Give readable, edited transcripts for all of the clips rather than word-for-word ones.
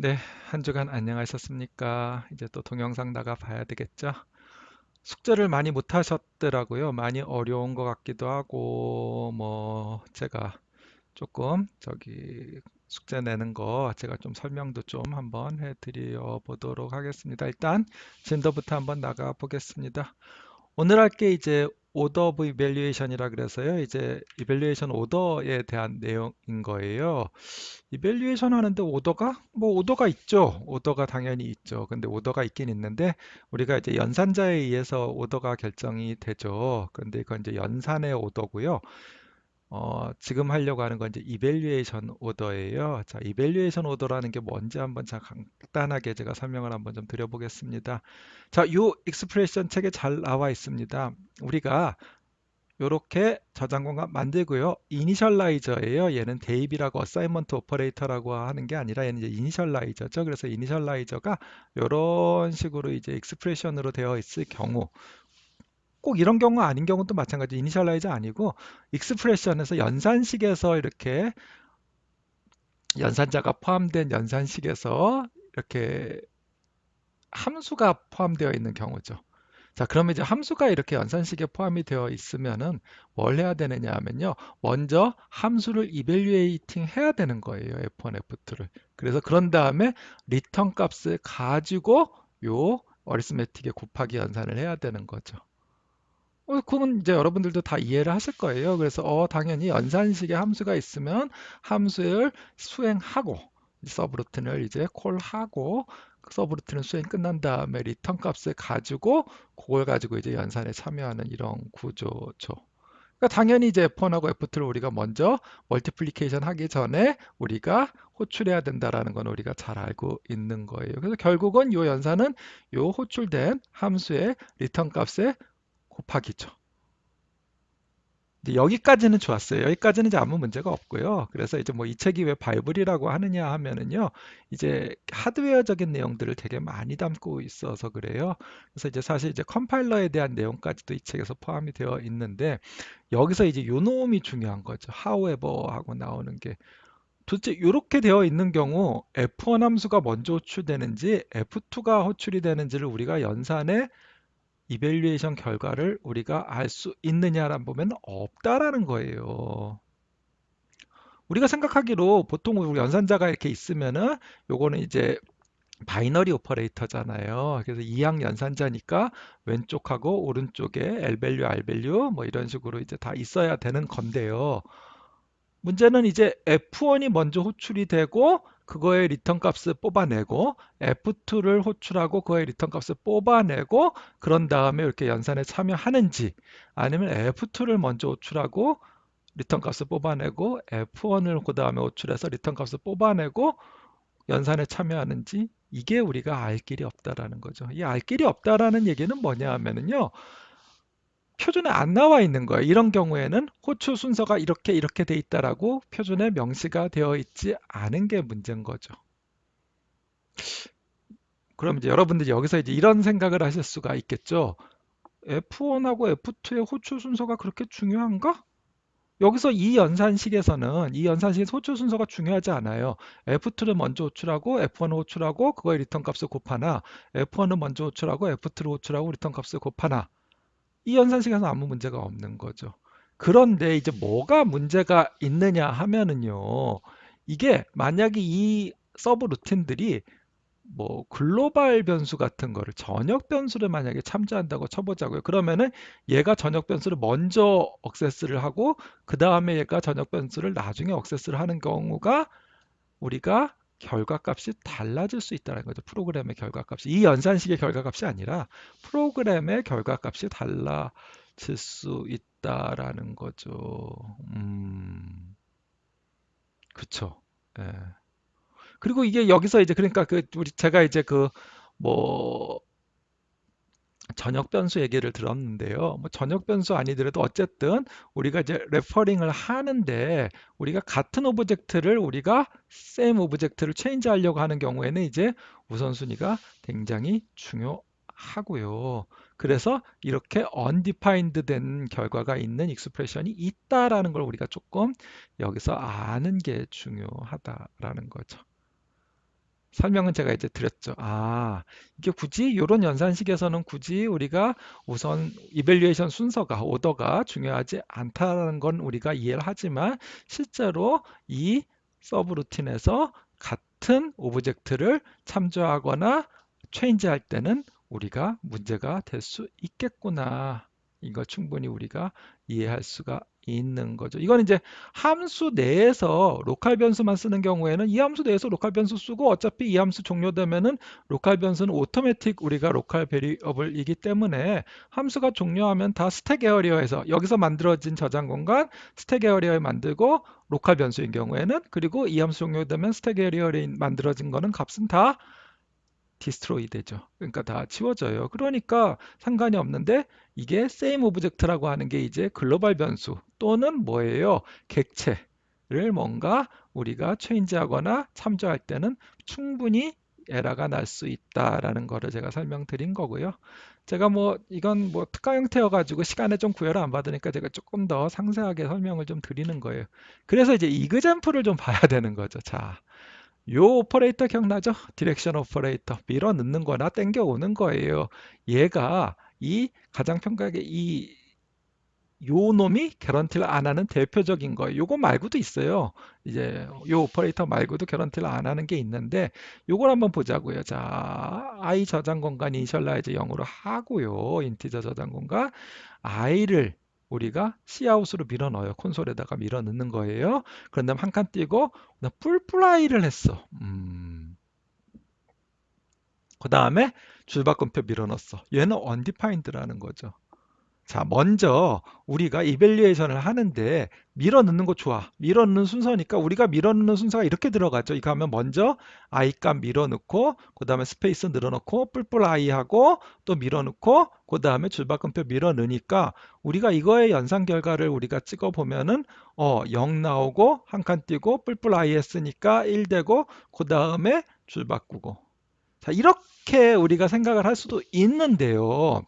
네, 한 주간 안녕하셨습니까? 이제 또 동영상 나가 봐야 되겠죠? 숙제를 많이 못 하셨더라고요. 많이 어려운 것 같기도 하고, 제가 조금 숙제 내는 거 제가 좀 설명도 좀 한번 해드려 보도록 하겠습니다. 일단 진도부터 한번 나가 보겠습니다. 오늘 할 게 이제 오더 오브 이밸류에이션이라 그래서요. 이제 이밸류에이션 오더에 대한 내용인 거예요. 이밸류에이션 하는데 오더가 있죠. 오더가 당연히 있죠. 근데 오더가 있긴 있는데 우리가 이제 연산자에 의해서 오더가 결정이 되죠. 근데 이건 이제 연산의 오더고요. 지금 하려고 하는 건 이제 이밸류에이션 오더예요. 자, 이밸류에이션 오더라는 게 뭔지 한번 간단하게 제가 설명을 한번 좀 드려보겠습니다. 자, 이 익스프레션 책에 잘 나와 있습니다. 우리가 이렇게 저장 공간 만들고요. 이니셜라이저예요. 얘는 대입이라고 어사이먼트 오퍼레이터라고 하는 게 아니라 얘는 이제 이니셜라이저죠. 그래서 이니셜라이저가 이런 식으로 이제 익스프레션으로 되어 있을 경우 꼭 이런 경우 아닌 경우도 마찬가지. 이니셜라이저 아니고 익스프레션에서 연산식에서 이렇게 연산자가 포함된 연산식에서 이렇게 함수가 포함되어 있는 경우죠. 자, 그러면 이제 함수가 이렇게 연산식에 포함이 되어 있으면은 뭘 해야 되느냐 하면요. 먼저 함수를 이밸류에이팅 해야 되는 거예요. F1, F2를. 그래서 그런 다음에 리턴 값을 가지고 요 어리스메틱에 곱하기 연산을 해야 되는 거죠. 그건 이제 여러분들도 다 이해를 하실 거예요. 그래서 당연히 연산식의 함수가 있으면 함수를 수행하고 서브루틴을 이제 콜하고 그 서브루틴을 수행 끝난 다음에 리턴 값을 가지고 그걸 가지고 이제 연산에 참여하는 이런 구조죠. 그러니까 당연히 이제 F1하고 F2를 우리가 먼저 멀티플리케이션 하기 전에 우리가 호출해야 된다라는 건 우리가 잘 알고 있는 거예요. 그래서 결국은 이 연산은 이 호출된 함수의 리턴 값에 곱하기죠. 이제 여기까지는 좋았어요. 여기까지는 이제 아무 문제가 없고요. 그래서 이제 뭐 이 책이 왜 바이블이라고 하느냐 하면은요, 이제 하드웨어적인 내용들을 되게 많이 담고 있어서 그래요. 그래서 이제 사실 이제 컴파일러에 대한 내용까지도 이 책에서 포함이 되어 있는데, 여기서 이제 요 놈이 중요한 거죠. however 하고 나오는 게. 도대체 이렇게 되어 있는 경우 F1 함수가 먼저 호출되는지 F2가 호출이 되는지를 우리가 연산에 이밸류에이션 결과를 우리가 알 수 있느냐라는 보면 없다라는 거예요. 우리가 생각하기로 보통 우리 연산자가 이렇게 있으면은 요거는 이제 바이너리 오퍼레이터잖아요. 그래서 이항 연산자니까 왼쪽하고 오른쪽에 L 밸류, R 밸류 뭐 이런 식으로 이제 다 있어야 되는 건데요. 문제는 이제 F1이 먼저 호출이 되고 그거의 리턴 값을 뽑아내고 F2를 호출하고 그거의 리턴 값을 뽑아내고 그런 다음에 이렇게 연산에 참여하는지 아니면 F2를 먼저 호출하고 리턴 값을 뽑아내고 F1을 그 다음에 호출해서 리턴 값을 뽑아내고 연산에 참여하는지 이게 우리가 알 길이 없다라는 거죠. 이 알 길이 없다라는 얘기는 뭐냐 하면은요. 표준에 안 나와 있는 거예요. 이런 경우에는 호출 순서가 이렇게 돼 있다라고 표준에 명시가 되어 있지 않은 게 문제인 거죠. 그럼 이제 여러분들이 여기서 이제 이런 생각을 하실 수가 있겠죠. F1하고 F2의 호출 순서가 그렇게 중요한가? 여기서 이 연산식에서 호출 순서가 중요하지 않아요. F2를 먼저 호출하고 F1을 호출하고 그거의 리턴 값을 곱하나 F1을 먼저 호출하고 F2를 호출하고 리턴 값을 곱하나 이 연산식에서 아무 문제가 없는 거죠. 그런데 이제 뭐가 문제가 있느냐 하면은요. 이게 만약에 이 서브 루틴들이 뭐 글로벌 변수 같은 거를 전역 변수를 만약에 참조한다고 쳐보자고요. 그러면은 얘가 전역 변수를 먼저 억세스를 하고 그 다음에 얘가 전역 변수를 나중에 억세스를 하는 경우가 우리가 결과값이 달라질 수 있다는 거죠. 프로그램의 결과값이. 이 연산식의 결과값이 아니라 프로그램의 결과값이 달라질 수 있다라는 거죠. 그쵸. 예. 그리고 이게 여기서 이제 그러니까 제가 이제 뭐 전역 변수 얘기를 들었는데요. 뭐 전역 변수 아니더라도 어쨌든 우리가 이제 레퍼링을 하는데 우리가 같은 오브젝트를 우리가 same 오브젝트를 체인지 하려고 하는 경우에는 이제 우선순위가 굉장히 중요하고요. 그래서 이렇게 undefined 된 결과가 있는 익스프레션이 있다라는 걸 우리가 조금 여기서 아는 게 중요하다라는 거죠. 설명은 제가 이제 드렸죠. 아, 이게 굳이 이런 연산식에서는 굳이 우리가 우선 이밸류에이션 순서가 오더가 중요하지 않다는 건 우리가 이해를 하지만 실제로 이 서브루틴에서 같은 오브젝트를 참조하거나 체인지할 때는 우리가 문제가 될 수 있겠구나. 이거 충분히 우리가 이해할 수가 있는 거죠. 이건 이제 함수 내에서 로컬 변수만 쓰는 경우에는 이 함수 내에서 로컬 변수 쓰고 어차피 이 함수 종료되면은 로컬 변수는 오토매틱 우리가 로컬 베리어블이기 때문에 함수가 종료하면 다 스택 에어리어에서 여기서 만들어진 저장 공간 스택 에어리어에 만들고 로컬 변수인 경우에는 그리고 이 함수 종료되면 스택 에어리어에 만들어진 거는 값은 다 디스트로이 되죠. 그러니까 다 지워져요. 그러니까 상관이 없는데 이게 same 오브젝트라고 하는 게 이제 글로벌 변수 또는 뭐예요? 객체를 뭔가 우리가 체인지하거나 참조할 때는 충분히 에러가 날 수 있다라는 거를 제가 설명드린 거고요. 제가 뭐 이건 뭐 특강 형태여 가지고 시간에 좀 구애를 안 받으니까 제가 조금 더 상세하게 설명을 좀 드리는 거예요. 그래서 이제 이그젠플을 좀 봐야 되는 거죠. 자, 요 오퍼레이터 기억나죠? 디렉션 오퍼레이터 밀어 넣는 거나 땡겨 오는 거예요. 얘가 이 가장평가의 요 놈이 개런티를 안 하는 대표적인 거예요. 요거 말고도 있어요. 이제 요 오퍼레이터 말고도 개런티를 안 하는 게 있는데 요걸 한번 보자고요. 자, i 저장 공간 이니셜라이즈 0으로 하고요. 인티저 저장 공간 i를 우리가 cout으로 밀어 넣어요. 콘솔에다가 밀어 넣는 거예요. 그런 다음 한 칸 띄고 뿔뿔 i를 했어. 그 다음에 줄바꿈표 밀어 넣었어. 얘는 undefined라는 거죠. 자, 먼저 우리가 이밸류에이션을 하는데 밀어 넣는 거 좋아. 밀어 넣는 순서니까 우리가 밀어 넣는 순서가 이렇게 들어가죠. 이거 하면 먼저 i 값 밀어 넣고 그다음에 스페이스 늘어 넣고 뿔뿔 i 하고 또 밀어 넣고 그다음에 줄바꿈표 밀어 넣으니까 우리가 이거의 연산 결과를 우리가 찍어 보면은 0 나오고 한 칸 띄고 뿔뿔 i 했으니까 1 되고 그다음에 줄 바꾸고. 자, 이렇게 우리가 생각을 할 수도 있는데요.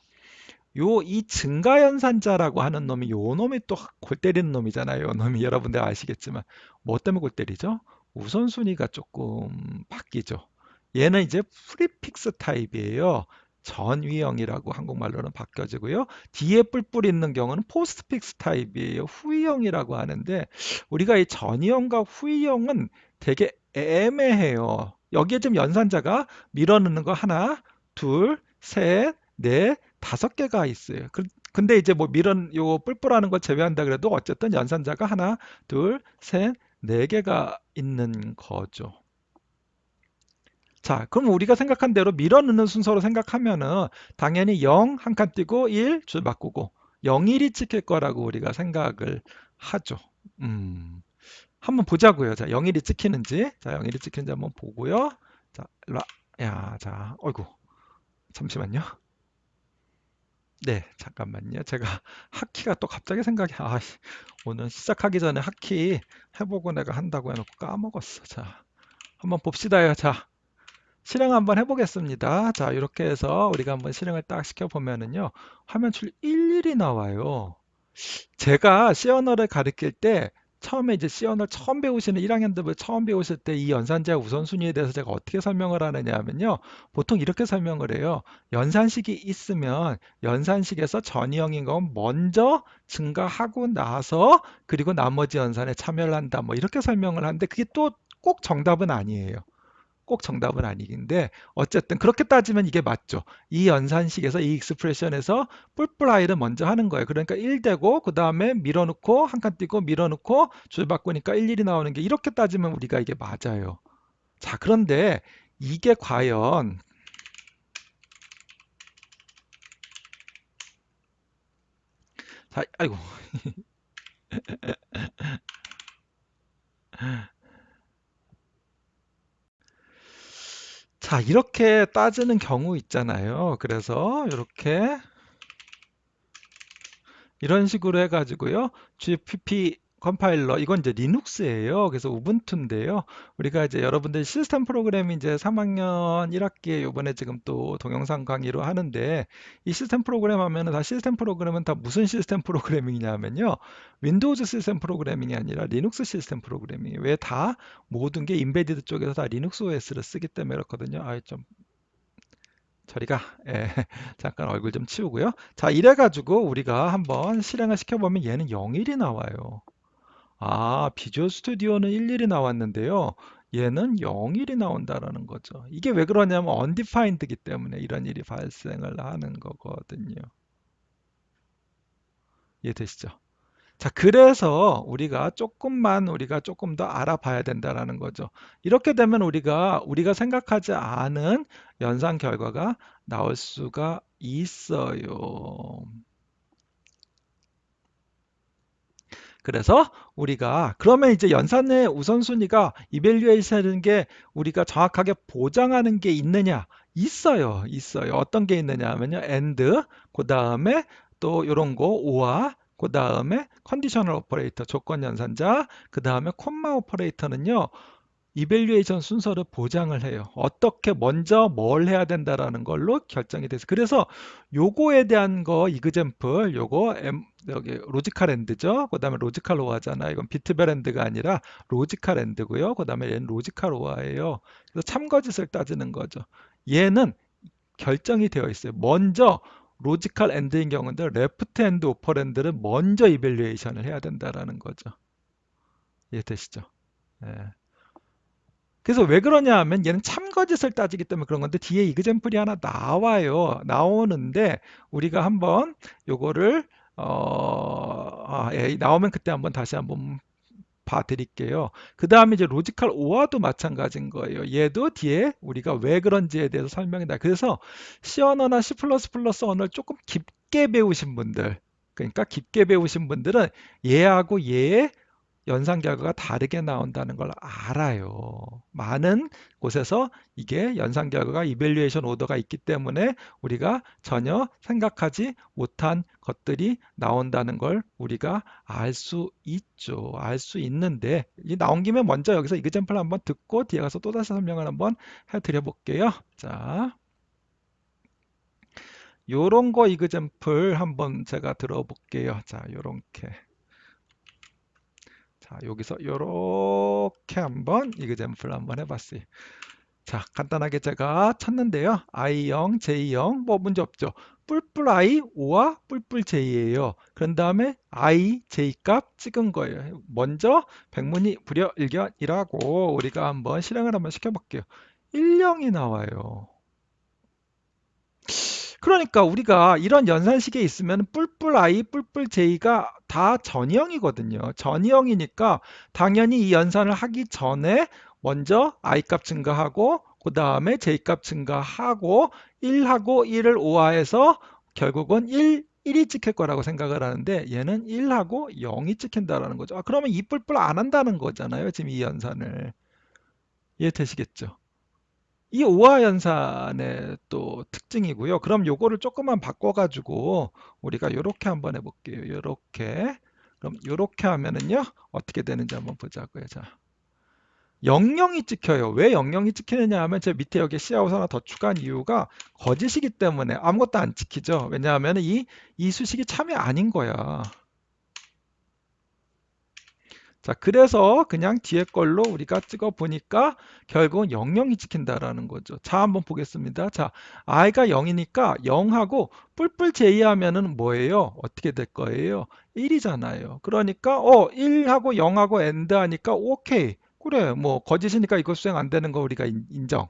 이 증가연산자라고 하는 놈이 요 놈이 또 골 때리는 놈이잖아요. 요 놈이 여러분들 아시겠지만 뭐 때문에 골 때리죠? 우선순위가 조금 바뀌죠. 얘는 이제 프리픽스 타입이에요. 전위형이라고 한국말로는 바뀌어지고요. 뒤에 뿔뿔 있는 경우는 포스트픽스 타입이에요. 후위형이라고 하는데 우리가 이 전위형과 후위형은 되게 애매해요. 여기에 좀 연산자가 밀어넣는 거 하나, 둘, 셋, 넷, 5개가 있어요. 근데 이제 뭐 밀은 요 뿔뿔하는 걸 제외한다 그래도 어쨌든 연산자가 하나, 둘, 셋, 4개가 있는 거죠. 자, 그럼 우리가 생각한 대로 밀어 넣는 순서로 생각하면은 당연히 0 한 칸 띄고 1 줄 바꾸고 0, 1이 찍힐 거라고 우리가 생각을 하죠. 한번 보자고요. 자, 0, 1이 찍히는지. 자, 0, 1이 찍히는지 한번 보고요. 자, 일로 와. 야, 자, 어이구. 잠시만요. 네, 잠깐만요. 제가 하키가 또 갑자기 생각이, 오늘 시작하기 전에 하키 해보고 내가 한다고 해놓고 까먹었어. 자, 한번 봅시다요. 자, 실행 한번 해보겠습니다. 자, 이렇게 해서 우리가 한번 실행을 딱 시켜보면은요, 화면출 일일이 나와요. 제가 C 언어를 가르칠 때 처음에 이제 C 언어를 처음 배우시는 1학년들 처음 배우실 때 이 연산자 우선순위에 대해서 제가 어떻게 설명을 하느냐 하면요. 보통 이렇게 설명을 해요. 연산식이 있으면 연산식에서 전이형인 건 먼저 증가하고 나서 그리고 나머지 연산에 참여를 한다. 뭐 이렇게 설명을 하는데 그게 또 꼭 정답은 아니에요. 꼭 정답은 아니긴데 어쨌든 그렇게 따지면 이게 맞죠. 이 연산식에서 이 익스프레션에서 뿔뿔아이를 먼저 하는 거예요. 그러니까 1 되고 그 다음에 밀어넣고 한 칸 띄고 밀어넣고 줄 바꾸니까 1, 1이 나오는 게 이렇게 따지면 우리가 이게 맞아요. 자, 그런데 이게 과연 자, 아이고. 자, 이렇게 따지는 경우 있잖아요. 그래서 이렇게 이런 식으로 해가지고요. GPP 컴파일러 이건 이제 리눅스예요. 그래서 우분투인데요. 우리가 이제 여러분들 시스템 프로그램 이제 3학년 1학기에 요번에 지금 또 동영상 강의로 하는데 이 시스템 프로그램 하면은 다 시스템 프로그램은 다 무슨 시스템 프로그래밍이냐면요. 윈도우즈 시스템 프로그래밍이 아니라 리눅스 시스템 프로그래밍이에요. 왜 다 모든 게 임베디드 쪽에서 다 리눅스 OS를 쓰기 때문에 그렇거든요. 좀 저리가 예, 잠깐 얼굴 좀 치우고요. 자, 이래가지고 우리가 한번 실행을 시켜보면 얘는 0일이 나와요. 비주얼 스튜디오는 11이 나왔는데요. 얘는 0일이 나온다라는 거죠. 이게 왜 그러냐면 undefined이기 때문에 이런 일이 발생을 하는 거거든요. 이해되시죠? 자, 그래서 우리가 조금 더 알아봐야 된다라는 거죠. 이렇게 되면 우리가 생각하지 않은 연산 결과가 나올 수가 있어요. 그래서 우리가 그러면 이제 연산의 우선순위가 이밸류에이션인 게 우리가 정확하게 보장하는 게 있느냐? 있어요. 있어요. 어떤 게 있느냐 하면요. and 그다음에 또 요런 거 or 그다음에 컨디셔널 오퍼레이터 조건 연산자 그다음에 콤마 오퍼레이터는요. 이밸류에이션 순서를 보장을 해요. 어떻게 먼저 뭘 해야 된다라는 걸로 결정이 돼서 그래서 요거에 대한 거 이그젬플 요거 여기 로지컬 엔드죠. 그다음에 로지컬 오아잖아. 이건 비트별 엔드가 아니라 로지컬 엔드고요. 그다음에 얘는 로지컬 오아예요. 그래서 참거짓을 따지는 거죠. 얘는 결정이 되어 있어요. 먼저 로지컬 엔드인 경우인데 레프트 엔드 오퍼랜드를 먼저 이밸류에이션을 해야 된다라는 거죠. 이해되시죠? 예. 그래서 왜 그러냐 하면 얘는 참거짓을 따지기 때문에 그런 건데 뒤에 이그젬플이 하나 나와요. 나오는데 우리가 한번 요거를 나오면 그때 한번 다시 한번 봐드릴게요. 그 다음에 이제 로지컬 오어도 마찬가지인 거예요. 얘도 뒤에 우리가 왜 그런지에 대해서 설명이 나. 그래서 C 언어나 C++ 언어를 조금 깊게 배우신 분들, 그러니까 깊게 배우신 분들은 얘하고 얘의 연산 결과가 다르게 나온다는 걸 알아요. 많은 곳에서 이게 연산 결과가 이밸류에이션 오더가 있기 때문에 우리가 전혀 생각하지 못한 것들이 나온다는 걸 우리가 알 수 있죠. 알 수 있는데 이 나온 김에 먼저 여기서 이그젬플 한번 듣고 뒤에 가서 또다시 설명을 한번 해드려 볼게요. 자, 요런 거 이그젬플 한번 제가 들어볼게요. 자, 요렇게. 자, 여기서 이렇게 한번 이그젬플 한번 해봤어요. 자, 간단하게 제가 찾는데요. I0, J0 뭐 문제 없죠. 뿔뿔 I, O와 뿔뿔 J예요. 그런 다음에 I, J 값 찍은 거예요. 먼저 백문이 불여일견이라고 우리가 한번 실행을 한번 시켜볼게요. 1, 0이 나와요. 그러니까 우리가 이런 연산식에 있으면 뿔뿔 I, 뿔뿔 J가 다 전형이거든요. 전형이니까 당연히 이 연산을 하기 전에 먼저 I 값 증가하고 그 다음에 J 값 증가하고 1하고 1을 오화해서 결국은 1이 찍힐 거라고 생각을 하는데 얘는 1하고 0이 찍힌다라는 거죠. 그러면 이 뿔뿔 안 한다는 거잖아요. 지금 이 연산을. 이해되시겠죠? 이 오화 연산의 또 특징이고요. 그럼 요거를 조금만 바꿔가지고 우리가 요렇게 한번 해볼게요. 요렇게. 그럼 요렇게 하면은요. 어떻게 되는지 한번 보자고요. 자. 00이 찍혀요. 왜 00이 찍히느냐 하면 제 밑에 여기 C아웃 하나 더 추가한 이유가 거짓이기 때문에 아무것도 안 찍히죠. 왜냐하면 이 수식이 참이 아닌 거야. 자, 그래서 그냥 뒤에 걸로 우리가 찍어 보니까 결국은 00이 찍힌다라는 거죠. 자, 한번 보겠습니다. 자, i가 0이니까 0하고 뿔뿔 제이하면은 뭐예요? 어떻게 될 거예요? 1이잖아요. 그러니까 1하고 0하고 AND 하니까 오케이. 그래. 뭐 거짓이니까 이거 수행 안 되는 거 우리가 인정.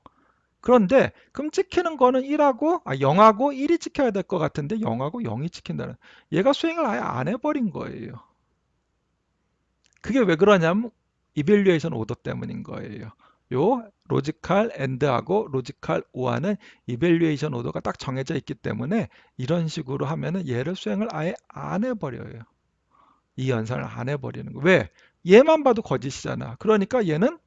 그런데 그럼 찍히는 거는 0하고 1이 찍혀야 될 것 같은데 0하고 0이 찍힌다는. 얘가 수행을 아예 안 해버린 거예요. 그게 왜 그러냐면 이밸류에이션 오더 때문인 거예요. 요 로지컬 엔드하고 로지컬 오아는 이밸류에이션 오더가 딱 정해져 있기 때문에 이런 식으로 하면은 얘를 수행을 아예 안 해버려요. 이 연산을 안 해버리는 거. 왜? 얘만 봐도 거짓이잖아. 그러니까 얘는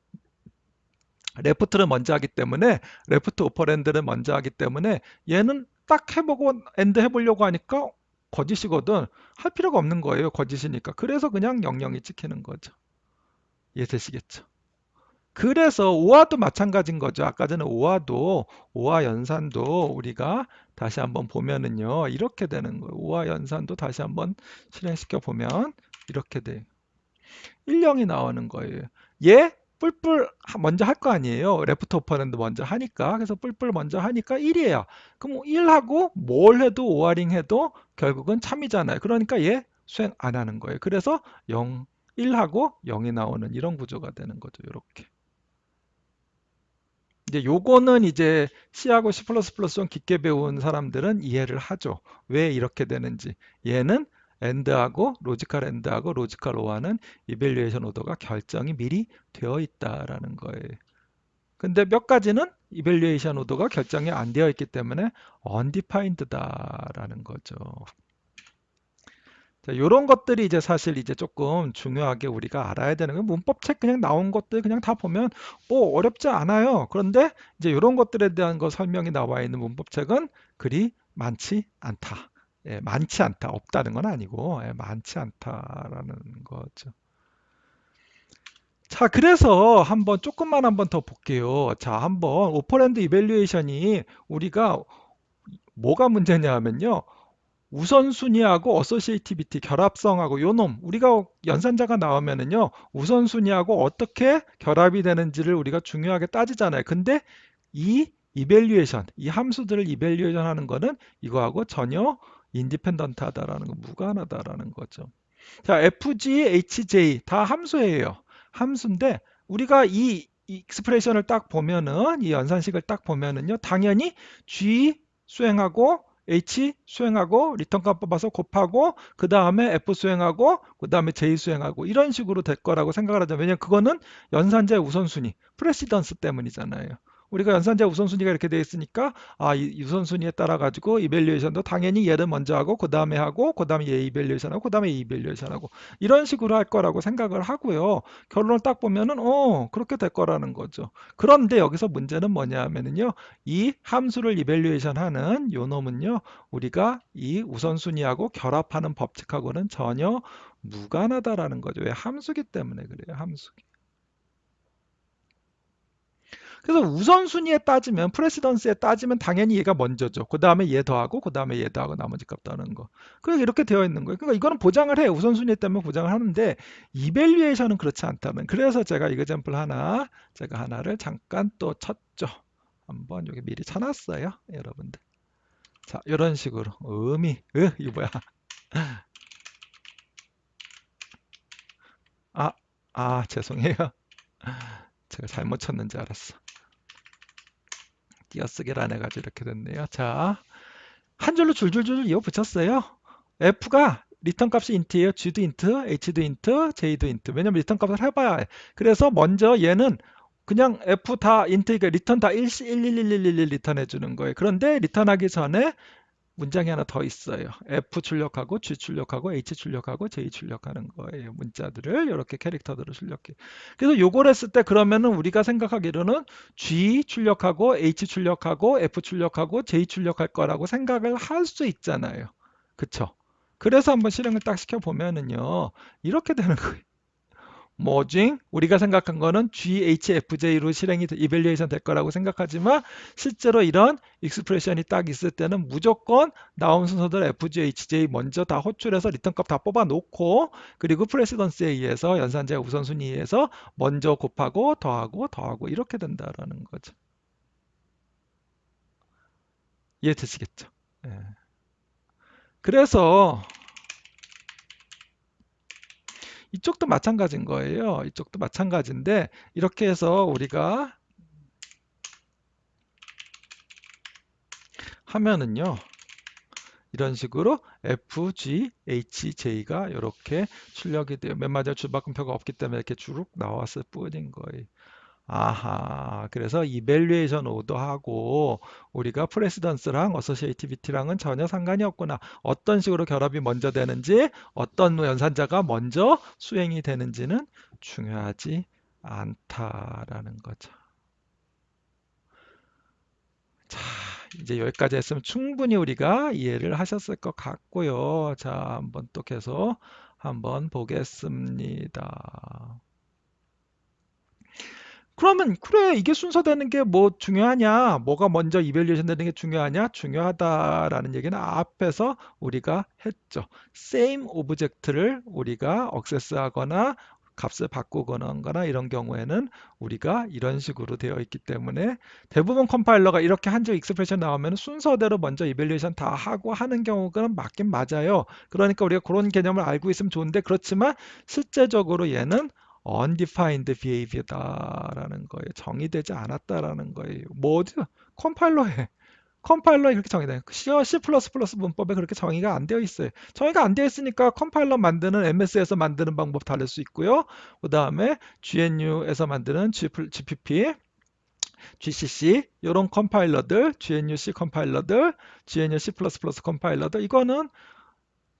레프트를 먼저 하기 때문에 레프트 오퍼랜드를 먼저 하기 때문에 얘는 딱 해보고 엔드 해보려고 하니까 거짓이거든 할 필요가 없는 거예요. 거짓이니까. 그래서 그냥 00이 찍히는 거죠. 이해되시겠죠? 그래서 오화도 마찬가지인 거죠. 아까 전에 오화 연산도 우리가 다시 한번 보면은요. 이렇게 되는 거예요. 오화 연산도 다시 한번 실행시켜 보면 이렇게 돼. 10이 나오는 거예요. 얘 뿔뿔 먼저 할 거 아니에요. 레프트 오퍼랜드 먼저 하니까. 그래서 뿔뿔 먼저 하니까 1이에요. 그럼 1하고 뭘 해도 오화링 해도 결국은 참이잖아요. 그러니까 얘 수행 안 하는 거예요. 그래서 0, 1하고 0이 나오는 이런 구조가 되는 거죠. 이렇게. 이제 요거는 이제 C하고 C++ 좀 깊게 배운 사람들은 이해를 하죠. 왜 이렇게 되는지. 얘는 AND하고 로지컬 AND하고 로지컬 OR는 이밸류에이션 오더가 결정이 미리 되어 있다라는 거예요. 근데 몇 가지는 이밸류에이션 오더가 결정이 안 되어 있기 때문에 undefined다라는 거죠. 자, 이런 것들이 이제 사실 이제 조금 중요하게 우리가 알아야 되는 거예요. 문법책 그냥 나온 것들 그냥 다 보면 뭐 어렵지 않아요. 그런데 이제 이런 것들에 대한 거 설명이 나와 있는 문법책은 그리 많지 않다. 예, 많지 않다. 없다는 건 아니고 예, 많지 않다라는 거죠. 자, 그래서 한번 조금만 한번 더 볼게요. 자, 한번 오퍼랜드 이밸류에이션이 우리가 뭐가 문제냐 하면요. 우선순위하고 어소시에이티비티 결합성하고 요놈 우리가 연산자가 나오면은요 우선순위하고 어떻게 결합이 되는지를 우리가 중요하게 따지잖아요. 근데 이 이밸류에이션 이 함수들을 이밸류에이션 하는 거는 이거하고 전혀 인디펜던트하다라는 거 무관하다라는 거죠. 자, FG, HJ 다 함수예요. 함수인데 우리가 이 익스프레션을 딱 보면은 이 연산식을 딱 보면은요 당연히 G 수행하고 H 수행하고 리턴 값 뽑아서 곱하고 그 다음에 F 수행하고 그 다음에 J 수행하고 이런 식으로 될 거라고 생각을 하죠. 왜냐면 그거는 연산자의 우선순위 프레시던스 때문이잖아요. 우리가 연산자 우선순위가 이렇게 되어 있으니까 이 우선순위에 따라 가지고 이밸류에이션도 당연히 얘를 먼저 하고 그 다음에 얘 이밸류에이션 하고 그 다음에 얘 이밸류에이션 하고 이런 식으로 할 거라고 생각을 하고요. 결론을 딱 보면은 그렇게 될 거라는 거죠. 그런데 여기서 문제는 뭐냐 하면은요. 이 함수를 이밸류에이션 하는 요 놈은요. 우리가 이 우선순위하고 결합하는 법칙하고는 전혀 무관하다라는 거죠. 왜 함수기 때문에 그래요. 함수기. 그래서 우선순위에 따지면 프레시던스에 따지면 당연히 얘가 먼저죠. 그 다음에 얘 더하고 그 다음에 얘 더하고 나머지 값 더하는 거. 그러니까 이렇게 되어 있는 거예요. 그러니까 이거는 보장을 해요. 우선순위에 따면 보장을 하는데 이밸류에이션은 그렇지 않다는. 그래서 제가 이그젬플 제가 하나를 잠깐 또 쳤죠. 한번 여기 미리 쳐놨어요. 여러분들. 자, 이런 식으로 이거 뭐야? 아, 죄송해요. 제가 잘못 쳤는지 알았어. 띄어쓰기를 안 해가지고 이렇게 됐네요. 자, 한 줄로 줄줄줄 이어 붙였어요. F가 리턴 값이 int예요. G도 int, H도 int, J도 int. 왜냐면 리턴 값을 해봐야 해. 그래서 먼저 얘는 그냥 F 다 int니까 리턴 다 1111111 리턴 해주는 거예요. 그런데 리턴하기 전에 문장이 하나 더 있어요. F 출력하고 G 출력하고 H 출력하고 J 출력하는 거예요. 문자들을 이렇게 캐릭터들을 출력해. 그래서 요걸 했을 때 그러면은 우리가 생각하기로는 G 출력하고 H 출력하고 F 출력하고 J 출력할 거라고 생각을 할 수 있잖아요. 그쵸? 그래서 한번 실행을 딱 시켜 보면은요. 이렇게 되는 거예요. 뭐지? 우리가 생각한 거는 GHFJ로 실행이 이밸류에이션 될 거라고 생각하지만 실제로 이런 익스프레션이 딱 있을 때는 무조건 나온 순서대로 FG, HJ 먼저 다 호출해서 리턴 값 다 뽑아 놓고 그리고 프레시던스에 의해서 연산자 우선순위에 의해서 먼저 곱하고 더하고 이렇게 된다라는 거죠. 이해되시겠죠? 예. 그래서 이쪽도 마찬가지인 거예요. 이쪽도 마찬가지인데 이렇게 해서 우리가 하면은요. 이런 식으로 F, G, H, J가 이렇게 출력이 돼요. 맨 마지막에 줄바꿈표가 없기 때문에 이렇게 쭉 나왔을 뿐인 거예요. 아하, 그래서 이밸류에이션 오더하고 우리가 프레시던스랑 어소시에이티비티랑은 전혀 상관이 없구나. 어떤 식으로 결합이 먼저 되는지, 어떤 연산자가 먼저 수행이 되는지는 중요하지 않다라는 거죠. 자, 이제 여기까지 했으면 충분히 우리가 이해를 하셨을 것 같고요. 자, 한번 또 계속 한번 보겠습니다. 그러면 그래 이게 순서되는 게 뭐 중요하냐? 뭐가 먼저 이밸류에이션 되는 게 중요하냐? 중요하다라는 얘기는 앞에서 우리가 했죠. same 오브젝트를 우리가 액세스하거나 값을 바꾸거나 이런 경우에는 우리가 이런 식으로 되어 있기 때문에 대부분 컴파일러가 이렇게 한줄 익스프레션 나오면 순서대로 먼저 이밸류에이션 다 하고 하는 경우가 맞긴 맞아요. 그러니까 우리가 그런 개념을 알고 있으면 좋은데 그렇지만 실제적으로 얘는 undefined behavior다라는 거예요. 정의되지 않았다라는 거예요. 뭐죠? 컴파일러에 컴파일러에 그렇게 정의돼요. C 문법에 그렇게 정의가 안 되어 있어요. 정의가 안 되어 있으니까 컴파일러 만드는 MS에서 만드는 방법 다를 수 있고요. 그 다음에 GNU에서 만드는 GPP, GCC 이런 컴파일러들, GNU-C 컴파일러들, GNU-C++ 컴파일러들 이거는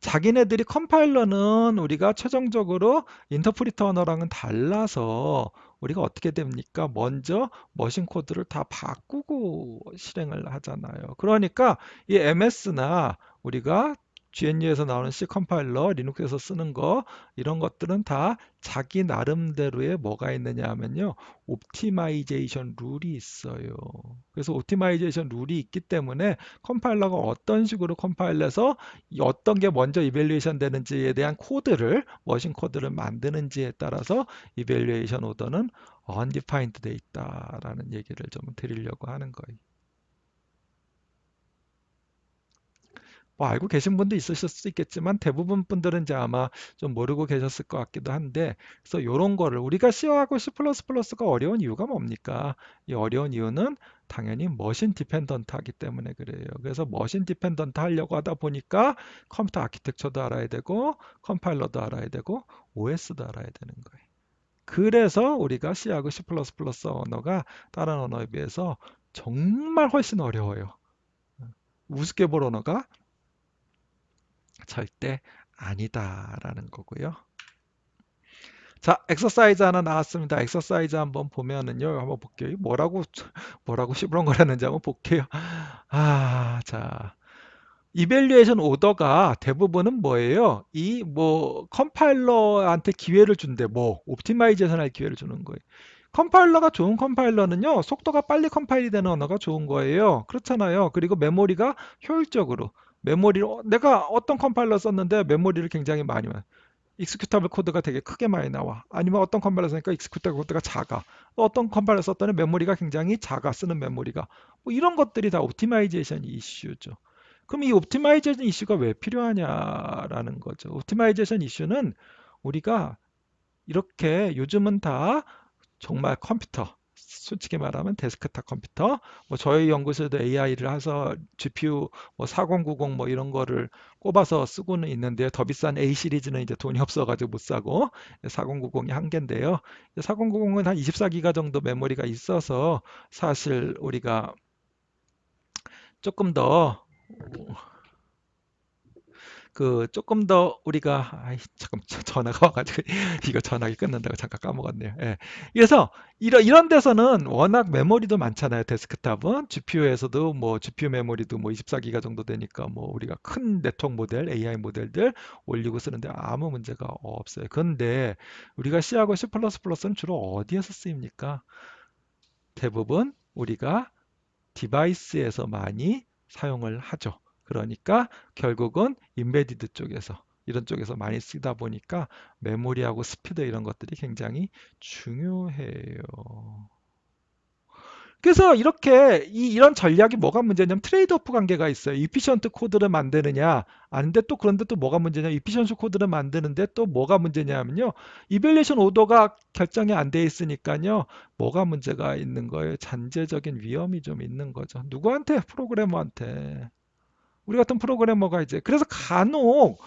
자기네들이 컴파일러는 우리가 최종적으로 인터프리터 언어랑은 달라서 우리가 어떻게 됩니까? 먼저 머신 코드를 다 바꾸고 실행을 하잖아요. 그러니까 이 MS나 우리가 GNU에서 나오는 C 컴파일러, 리눅스에서 쓰는 거 이런 것들은 다 자기 나름대로의 뭐가 있느냐 하면요. 옵티마이제이션 룰이 있어요. 그래서 옵티마이제이션 룰이 있기 때문에 컴파일러가 어떤 식으로 컴파일해서 어떤 게 먼저 이밸류에이션 되는지에 대한 코드를 머신 코드를 만드는지에 따라서 이밸류에이션 오더는 undefined 돼 있다라는 얘기를 좀 드리려고 하는 거예요. 뭐 알고 계신 분도 있으실 수 있겠지만 대부분 분들은 이제 아마 좀 모르고 계셨을 것 같기도 한데 그래서 이런 거를 우리가 C하고 C++가 어려운 이유가 뭡니까? 이 어려운 이유는 당연히 머신 디펜던트 하기 때문에 그래요. 그래서 머신 디펜던트 하려고 하다 보니까 컴퓨터 아키텍처도 알아야 되고 컴파일러도 알아야 되고 OS도 알아야 되는 거예요. 그래서 우리가 C하고 C++ 언어가 다른 언어에 비해서 정말 훨씬 어려워요. 우습게 볼 언어가 절대 아니다라는 거고요. 자, 엑서사이즈 하나 나왔습니다. 엑서사이즈 한번 보면은요, 한번 볼게요. 뭐라고 시부렁거렸는지 한번 볼게요. 자, 이밸류에이션 오더가 대부분은 뭐예요? 이 뭐 컴파일러한테 기회를 준대, 뭐 옵티마이제이션 할 기회를 주는 거예요. 컴파일러가 좋은 컴파일러는요, 속도가 빨리 컴파일이 되는 언어가 좋은 거예요. 그렇잖아요. 그리고 메모리가 효율적으로 메모리를 내가 어떤 컴파일러 썼는데 메모리를 굉장히 많이 익스큐터블 코드가 되게 크게 많이 나와. 아니면 어떤 컴파일러 쓰니까 익스큐터블 코드가 작아. 또 어떤 컴파일러 썼더니 메모리가 굉장히 작아. 쓰는 메모리가. 뭐 이런 것들이 다 옵티마이제이션 이슈죠. 그럼 이 옵티마이제이션 이슈가 왜 필요하냐라는 거죠. 옵티마이제이션 이슈는 우리가 이렇게 요즘은 다 정말 컴퓨터, 솔직히 말하면 데스크탑 컴퓨터, 뭐 저희 연구소에도 AI를 해서 GPU 뭐 4090 뭐 이런 거를 꼽아서 쓰고는 있는데요. 더 비싼 A 시리즈는 이제 돈이 없어가지고 못 사고 4090이 한 개인데요. 4090은 한 24기가 정도 메모리가 있어서 사실 우리가 조금 더 조금 더 우리가 잠깐 전화가 와가지고 이거 전화기 끊는다고 잠깐 까먹었네요. 예. 그래서 이런 데서는 워낙 메모리도 많잖아요. 데스크탑은 GPU에서도 뭐 GPU 메모리도 뭐 24기가 정도 되니까 뭐 우리가 큰 네트워크 모델, AI 모델들 올리고 쓰는데 아무 문제가 없어요. 그런데 우리가 C하고 C++는 주로 어디에서 쓰입니까? 대부분 우리가 디바이스에서 많이 사용을 하죠. 그러니까 결국은 인베디드 쪽에서 이런 쪽에서 많이 쓰다 보니까 메모리하고 스피드 이런 것들이 굉장히 중요해요. 그래서 이렇게 이런 전략이 뭐가 문제냐면 트레이드오프 관계가 있어요. 이피션트 코드를 만드느냐, 아닌데 또 그런데 또 뭐가 문제냐? 이피션트 코드를 만드는데 또 뭐가 문제냐면요. 이밸리에이션 오더가 결정이 안 돼 있으니까요. 뭐가 문제가 있는 거예요? 잔재적인 위험이 좀 있는 거죠. 누구한테? 프로그래머한테. 우리 같은 프로그래머가 이제 그래서 간혹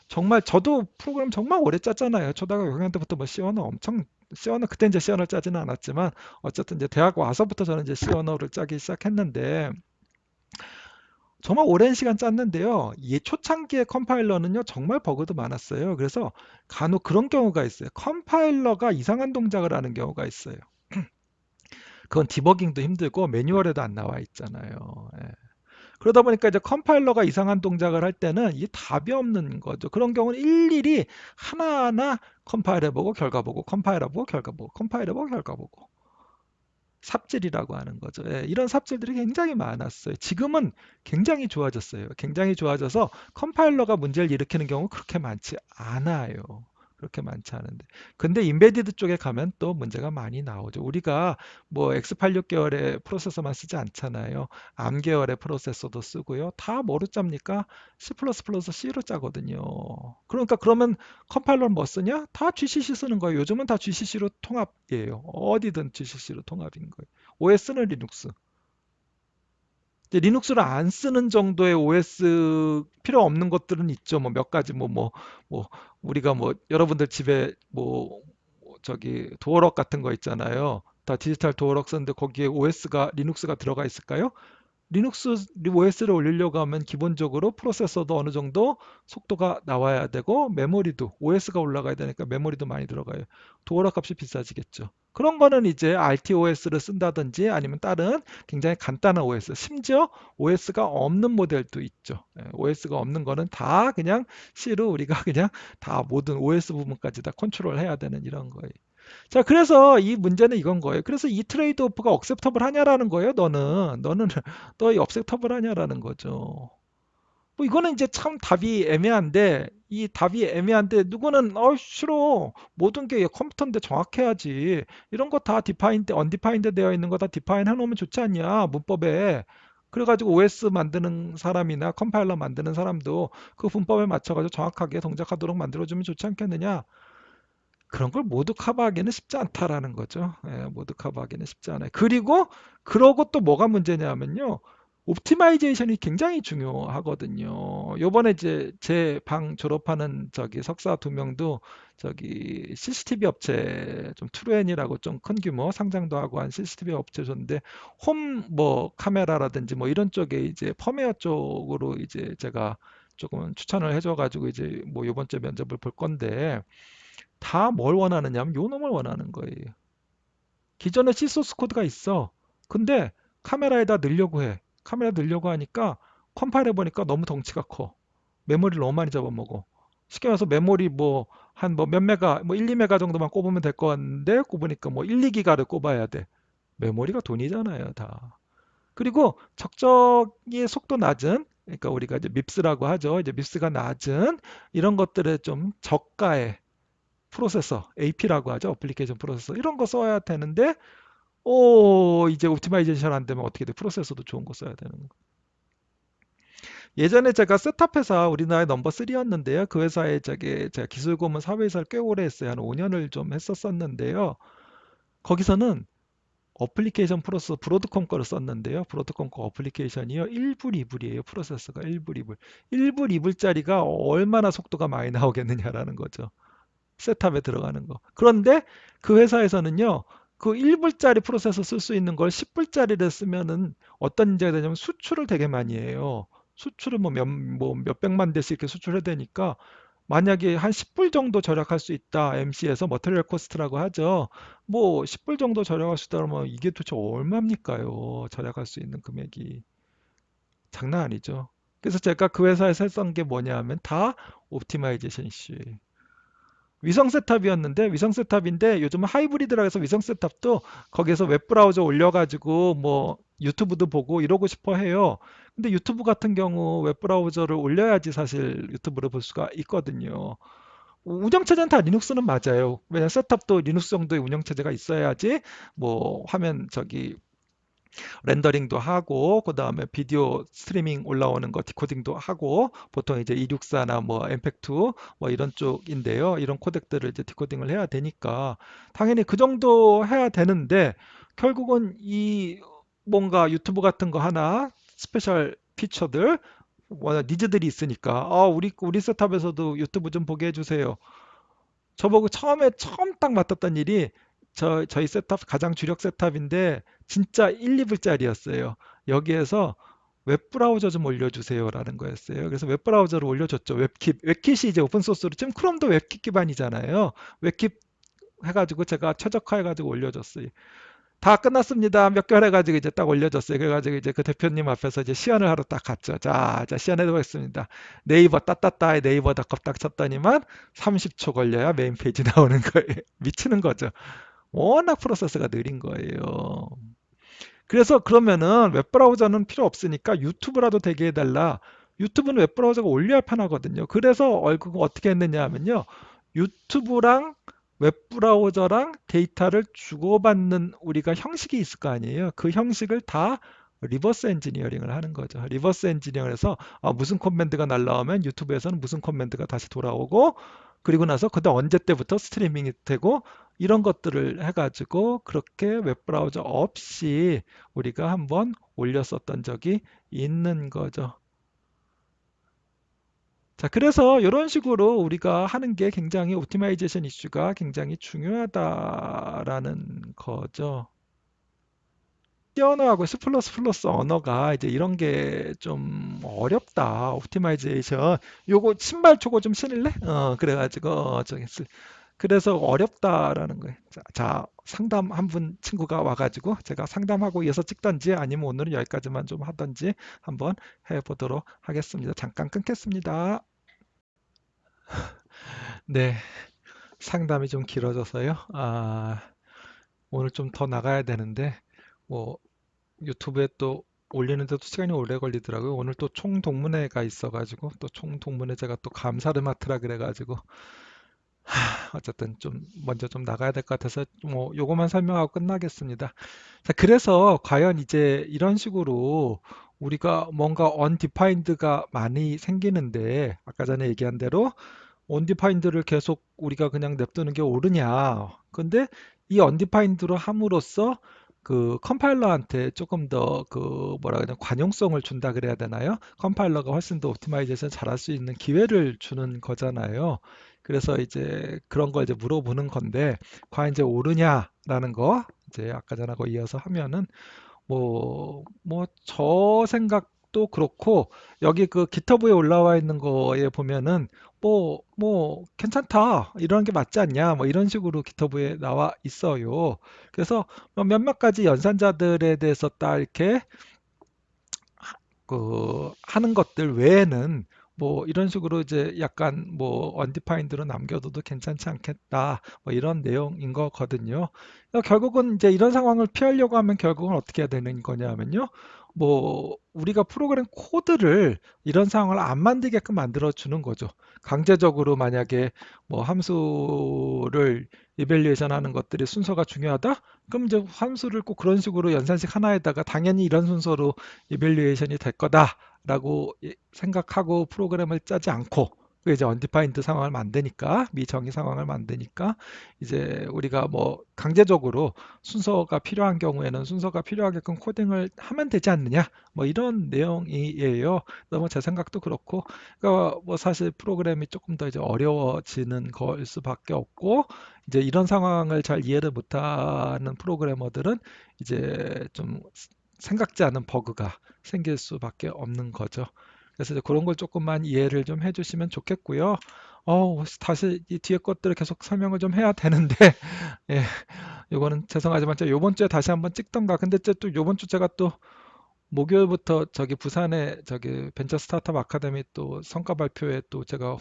정말 저도 프로그램 정말 오래 짰잖아요. 초등학교 6학년 때부터 뭐 C 언어 엄청 C 언어 그때 이제 C 언어를 짜지는 않았지만 어쨌든 이제 대학 와서부터 저는 이제 C 언어를 짜기 시작했는데 정말 오랜 시간 짰는데요. 이 초창기의 컴파일러는요 정말 버그도 많았어요. 그래서 간혹 그런 경우가 있어요. 컴파일러가 이상한 동작을 하는 경우가 있어요. 그건 디버깅도 힘들고 매뉴얼에도 안 나와 있잖아요. 예. 그러다 보니까 이제 컴파일러가 이상한 동작을 할 때는 이 답이 없는 거죠. 그런 경우는 일일이 하나하나 컴파일해보고 결과 보고 컴파일해보고 결과 보고 컴파일해보고 결과 보고 삽질이라고 하는 거죠. 예, 이런 삽질들이 굉장히 많았어요. 지금은 굉장히 좋아졌어요. 굉장히 좋아져서 컴파일러가 문제를 일으키는 경우 그렇게 많지 않아요. 그렇게 많지 않은데. 근데 인베디드 쪽에 가면 또 문제가 많이 나오죠. 우리가 뭐 x86 계열의 프로세서만 쓰지 않잖아요. ARM 계열의 프로세서도 쓰고요. 다 뭐로 짭니까? C++C로 짜거든요. 그러니까 그러면 컴파일러는 뭐 쓰냐? 다 GCC 쓰는 거예요. 요즘은 다 GCC로 통합이에요. 어디든 GCC로 통합인 거예요. OS는 리눅스. 이제 리눅스를 안 쓰는 정도의 OS 필요 없는 것들은 있죠. 뭐 몇 가지 뭐 우리가 뭐 여러분들 집에 뭐 저기 도어럭 같은 거 있잖아요. 다 디지털 도어럭 쓰는데 거기에 OS가 리눅스가 들어가 있을까요? 리눅스 OS를 올리려고 하면 기본적으로 프로세서도 어느 정도 속도가 나와야 되고 메모리도 OS가 올라가야 되니까 메모리도 많이 들어가요. 도어락 값이 비싸지겠죠. 그런 거는 이제 RTOS를 쓴다든지 아니면 다른 굉장히 간단한 OS, 심지어 OS가 없는 모델도 있죠. OS가 없는 거는 다 그냥 C로 우리가 그냥 다 모든 OS 부분까지 다 컨트롤 해야 되는 이런 거예요. 자, 그래서 이 문제는 이건 거예요. 그래서 이 트레이드 오프가 억셉터블 하냐라는 거예요. 너는 너 이 억셉터블 하냐라는 거죠. 뭐 이거는 이제 참 답이 애매한데 이 답이 애매한데 누구는 싫어. 모든 게 컴퓨터인데 정확해야지. 이런 거 다 디파인드 언디파인드 되어 있는 거 다 디파인 해놓으면 좋지 않냐 문법에. 그래가지고 OS 만드는 사람이나 컴파일러 만드는 사람도 그 문법에 맞춰가지고 정확하게 동작하도록 만들어주면 좋지 않겠느냐. 그런 걸 모두 커버하기는 쉽지 않다라는 거죠. 예, 모두 커버하기는 쉽지 않아요. 그리고 그러고 또 뭐가 문제냐면요. 옵티마이제이션이 굉장히 중요하거든요. 요번에 이제 제 방 졸업하는 저기 석사 두 명도 저기 CCTV 업체 좀 트루엔이라고 좀 큰 규모 상장도 하고 한 CCTV 업체였는데 홈 뭐 카메라라든지 뭐 이런 쪽에 이제 펌웨어 쪽으로 이제 제가 조금 추천을 해줘가지고 이제 뭐 요번 주 면접을 볼 건데 다 뭘 원하느냐면 요 놈을 원하는 거예요. 기존에 C 소스 코드가 있어. 근데 카메라에다 넣으려고 해. 카메라 넣으려고 하니까 컴파일해 보니까 너무 덩치가 커. 메모리를 너무 많이 잡아먹어. 쉽게 말해서 메모리 뭐 한 뭐 몇 메가 뭐 1, 2메가 정도만 꼽으면 될 것 같은데 꼽으니까 뭐 1, 2기가를 꼽아야 돼. 메모리가 돈이잖아요, 다. 그리고 적정히 속도 낮은 그러니까 우리가 이제 밉스라고 하죠. 이제 밉스가 낮은 이런 것들을 좀 저가의 프로세서, AP라고 하죠. 어플리케이션 프로세서. 이런 거 써야 되는데, 이제 옵티마이제이션 안 되면 어떻게 돼? 프로세서도 좋은 거 써야 되는 거. 예전에 제가 셋탑회사 우리나라의 넘버 3였는데요. 그 회사에 제가 기술 고문 사회이사를 꽤 오래 했어요. 한 5년을 좀 했었었는데요. 거기서는 어플리케이션 프로세서 브로드컴 거를 썼는데요. 브로드컴 거 어플리케이션이요. 1불, 2불이에요. 프로세서가 1불, 2불. 1불, 2불짜리가 얼마나 속도가 많이 나오겠느냐라는 거죠. 셋탑에 들어가는 거. 그런데 그 회사에서는요, 그 1불짜리 프로세서 쓸 수 있는 걸 10불짜리를 쓰면은 어떤 문제가 되냐면 수출을 되게 많이 해요. 수출을 뭐 몇백만 대씩 이렇게 수출해야 되니까 만약에 한 10불 정도 절약할 수 있다. MC에서 머테리얼 코스트라고 하죠. 뭐 10불 정도 절약할 수 있다 그러면 이게 도대체 얼마입니까요? 절약할 수 있는 금액이. 장난 아니죠. 그래서 제가 그 회사에서 했던 게 뭐냐 하면 다 옵티마이제이션 이슈예요. 위성 세탑이었는데 위성 세탑인데 요즘은 하이브리드라 해서 위성 세탑도 거기에서 웹브라우저 올려가지고 뭐 유튜브도 보고 이러고 싶어 해요. 근데 유튜브 같은 경우 웹브라우저를 올려야지 사실 유튜브를 볼 수가 있거든요. 운영체제는 다 리눅스는 맞아요. 왜냐면 세탑도 리눅스 정도의 운영체제가 있어야지 뭐 화면 저기 렌더링도 하고 그다음에 비디오 스트리밍 올라오는 거 디코딩도 하고 보통 이제 264나 뭐 엠팩2 뭐 이런 쪽인데요. 이런 코덱들을 이제 디코딩을 해야 되니까 당연히 그 정도 해야 되는데 결국은 이 뭔가 유튜브 같은 거 하나 스페셜 피처들 워낙 니즈들이 있으니까 우리 세탑에서도 유튜브 좀 보게 해주세요. 저보고 처음 딱 맡았던 일이 저희 세탑 가장 주력 세탑인데 진짜 1, 2불짜리였어요. 여기에서 웹브라우저 좀 올려주세요라는 거였어요. 그래서 웹브라우저를 올려줬죠. 웹킷이 이제 오픈소스로 지금 크롬도 웹킷 기반이잖아요. 웹킷 해가지고 제가 최적화해가지고 올려줬어요. 다 끝났습니다. 몇 개월 해가지고 이제 딱 올려줬어요. 그래가지고 이제 그 대표님 앞에서 이제 시연을 하러 딱 갔죠. 자, 시연해보겠습니다. 네이버 따따따에 네이버닷컴 딱 쳤더니만 30초 걸려야 메인 페이지 나오는 거예요. 미치는 거죠. 워낙 프로세스가 느린 거예요. 그래서 그러면은 웹브라우저는 필요 없으니까 유튜브라도 되게 해달라. 유튜브는 웹브라우저가 올려야 편하거든요. 그래서 그거 어떻게 했느냐 하면요. 유튜브랑 웹브라우저랑 데이터를 주고받는 우리가 형식이 있을 거 아니에요. 그 형식을 다 리버스 엔지니어링을 하는 거죠. 리버스 엔지니어링을 해서 무슨 커맨드가 날라오면 유튜브에서는 무슨 커맨드가 다시 돌아오고 그리고 나서 그다음 언제 때부터 스트리밍이 되고 이런 것들을 해가지고 그렇게 웹브라우저 없이 우리가 한번 올렸었던 적이 있는 거죠. 자, 그래서 이런 식으로 우리가 하는 게 굉장히 옵티마이제이션 이슈가 굉장히 중요하다라는 거죠. C 언어하고 C++ 언어가 이제 이런 게 좀 어렵다. 옵티마이제이션. 요거 신발 초고 좀 신을래? 그래가지고 그래서 어렵다라는 거예요. 상담 한 분 친구가 와가지고 제가 상담하고 이어서 찍던지 아니면 오늘은 여기까지만 좀 하던지 한번 해보도록 하겠습니다. 잠깐 끊겠습니다. 네, 상담이 좀 길어져서요. 오늘 좀 더 나가야 되는데 뭐 유튜브에 또 올리는데도 시간이 오래 걸리더라고요. 오늘 또 총동문회가 있어가지고 또 총동문회 제가 또 감사를 맡으라 그래가지고 어쨌든 좀 먼저 좀 나가야 될 것 같아서 뭐 요거만 설명하고 끝나겠습니다. 자, 그래서 과연 이제 이런 식으로 우리가 뭔가 undefined가 많이 생기는데 아까 전에 얘기한 대로 undefined를 계속 우리가 그냥 냅두는 게 옳으냐. 근데 이 undefined로 함으로써 그 컴파일러한테 조금 더 그 뭐라 그러냐 관용성을 준다 그래야 되나요? 컴파일러가 훨씬 더 옵티마이제이션 잘할 수 있는 기회를 주는 거잖아요. 그래서 이제 그런 걸 이제 물어보는 건데 과연 이제 옳으냐라는 거 이제 아까 전하고 이어서 하면은 저 생각도 그렇고, 여기 그 GitHub에 올라와 있는 거에 보면은, 괜찮다. 이런 게 맞지 않냐. 뭐 이런 식으로 GitHub에 나와 있어요. 그래서 뭐 몇몇 가지 연산자들에 대해서 딱 이렇게 하는 것들 외에는 이런 식으로 이제 약간 undefined로 남겨둬도 괜찮지 않겠다. 뭐 이런 내용인 거거든요. 결국은 이제 이런 상황을 피하려고 하면 결국은 어떻게 해야 되는 거냐면요. 우리가 프로그램 코드를 이런 상황을 안 만들게끔 만들어 주는 거죠. 강제적으로 만약에 함수를 이벨리에이션 하는 것들이 순서가 중요하다? 그럼 이제 함수를 꼭 그런 식으로 연산식 하나에다가 당연히 이런 순서로 이벨리에이션이 될 거다라고 생각하고 프로그램을 짜지 않고 그 이제 undefined 상황을 만드니까 미정의 상황을 만드니까 이제 우리가 강제적으로 순서가 필요한 경우에는 순서가 필요하게끔 코딩을 하면 되지 않느냐 뭐 이런 내용이에요. 너무 제 생각도 그렇고 그러니까 사실 프로그램이 조금 더 이제 어려워지는 걸 수밖에 없고 이제 이런 상황을 잘 이해를 못하는 프로그래머들은 이제 좀 생각지 않은 버그가 생길 수밖에 없는 거죠. 그래서 이제 그런 걸 조금만 이해를 좀 해주시면 좋겠고요. 다시 이 뒤에 것들을 계속 설명을 좀 해야 되는데, 예, 이거는 죄송하지만 제가 요번 주에 다시 한번 찍던가. 근데 또 요번 주 제가 또 목요일부터 저기 부산에 저기 벤처 스타트업 아카데미 또 성과 발표에 또 제가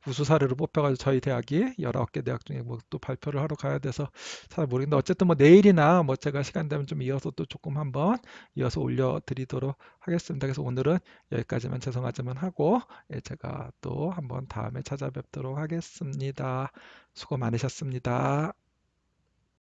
우수 사례로 뽑혀가지고 저희 대학이 19개 대학 중에 또 발표를 하러 가야 돼서 잘 모르겠는데 어쨌든 내일이나 제가 시간 되면 좀 이어서 또 조금 한번 이어서 올려드리도록 하겠습니다. 그래서 오늘은 여기까지만 죄송하지만 하고 제가 또 한번 다음에 찾아뵙도록 하겠습니다. 수고 많으셨습니다.